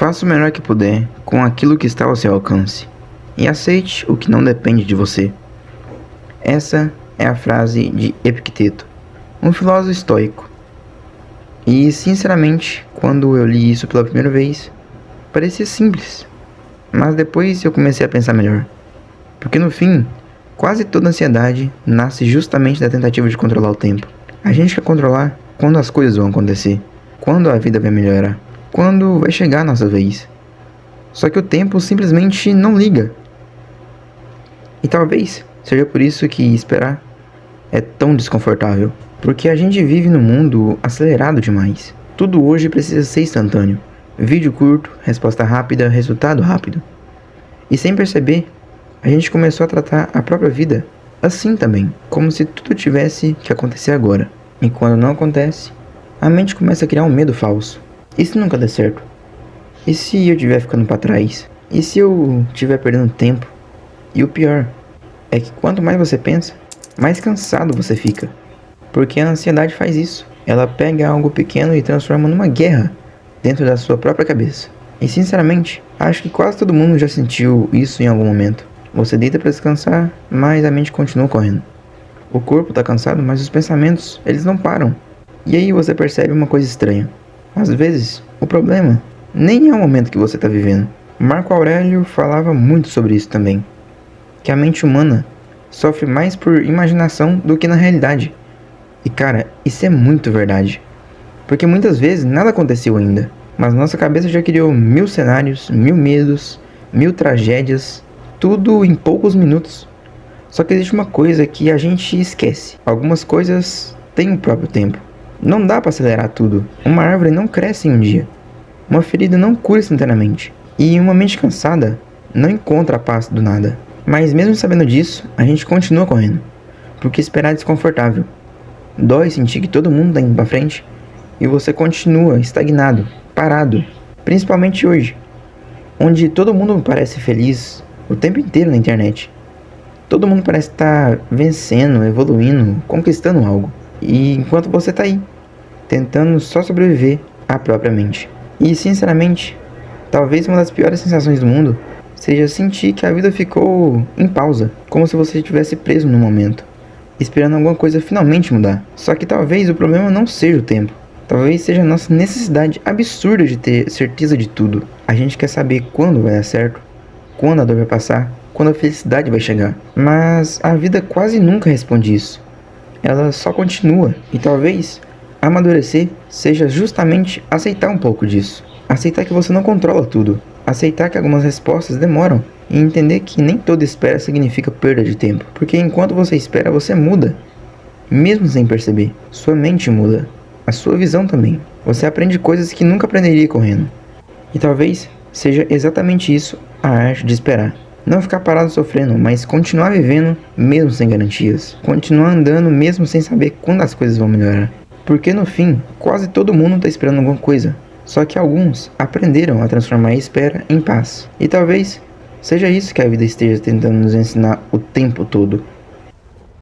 Faça o melhor que puder com aquilo que está ao seu alcance e aceite o que não depende de você. Essa é a frase de Epicteto, um filósofo estoico. E, sinceramente, quando eu li isso pela primeira vez, parecia simples. Mas depois eu comecei a pensar melhor. Porque no fim, quase toda ansiedade nasce justamente da tentativa de controlar o tempo. A gente quer controlar quando as coisas vão acontecer, quando a vida vai melhorar, quando vai chegar a nossa vez. Só que o tempo simplesmente não liga. E talvez seja por isso que esperar é tão desconfortável. Porque a gente vive num mundo acelerado demais. Tudo hoje precisa ser instantâneo. Vídeo curto, resposta rápida, resultado rápido. E sem perceber, a gente começou a tratar a própria vida assim também, como se tudo tivesse que acontecer agora. E quando não acontece, a mente começa a criar um medo falso. E se nunca der certo? E se eu estiver ficando para trás? E se eu estiver perdendo tempo? E o pior é que quanto mais você pensa, mais cansado você fica. Porque a ansiedade faz isso. Ela pega algo pequeno e transforma numa guerra dentro da sua própria cabeça. E sinceramente, acho que quase todo mundo já sentiu isso em algum momento. Você deita para descansar, mas a mente continua correndo. O corpo está cansado, mas os pensamentos, eles não param. E aí você percebe uma coisa estranha. Às vezes, o problema nem é o momento que você está vivendo. Marco Aurélio falava muito sobre isso também. Que a mente humana sofre mais por imaginação do que na realidade. E cara, isso é muito verdade. Porque muitas vezes nada aconteceu ainda, mas nossa cabeça já criou 1000 cenários, 1000 medos, 1000 tragédias, tudo em poucos minutos. Só que existe uma coisa que a gente esquece. Algumas coisas têm o próprio tempo. Não dá para acelerar tudo. Uma árvore não cresce em um dia. Uma ferida não cura instantaneamente. E uma mente cansada não encontra a paz do nada. Mas mesmo sabendo disso, a gente continua correndo. Porque esperar é desconfortável. Dói sentir que todo mundo está indo para frente e você continua estagnado, parado. Principalmente hoje, onde todo mundo parece feliz o tempo inteiro na internet. Todo mundo parece estar vencendo, evoluindo, conquistando algo. E enquanto você está aí, tentando só sobreviver à própria mente. E sinceramente, talvez uma das piores sensações do mundo seja sentir que a vida ficou em pausa, como se você estivesse preso no momento, esperando alguma coisa finalmente mudar. Só que talvez o problema não seja o tempo. Talvez seja a nossa necessidade absurda de ter certeza de tudo. A gente quer saber quando vai dar certo, quando a dor vai passar, quando a felicidade vai chegar. Mas a vida quase nunca responde isso. Ela só continua. E talvez amadurecer seja justamente aceitar um pouco disso. Aceitar que você não controla tudo. Aceitar que algumas respostas demoram. E entender que nem toda espera significa perda de tempo. Porque enquanto você espera, você muda. Mesmo sem perceber. Sua mente muda. A sua visão também. Você aprende coisas que nunca aprenderia correndo. E talvez seja exatamente isso a arte de esperar. Não ficar parado sofrendo, mas continuar vivendo mesmo sem garantias. Continuar andando mesmo sem saber quando as coisas vão melhorar. Porque no fim, quase todo mundo está esperando alguma coisa. Só que alguns aprenderam a transformar a espera em paz. E talvez seja isso que a vida esteja tentando nos ensinar o tempo todo.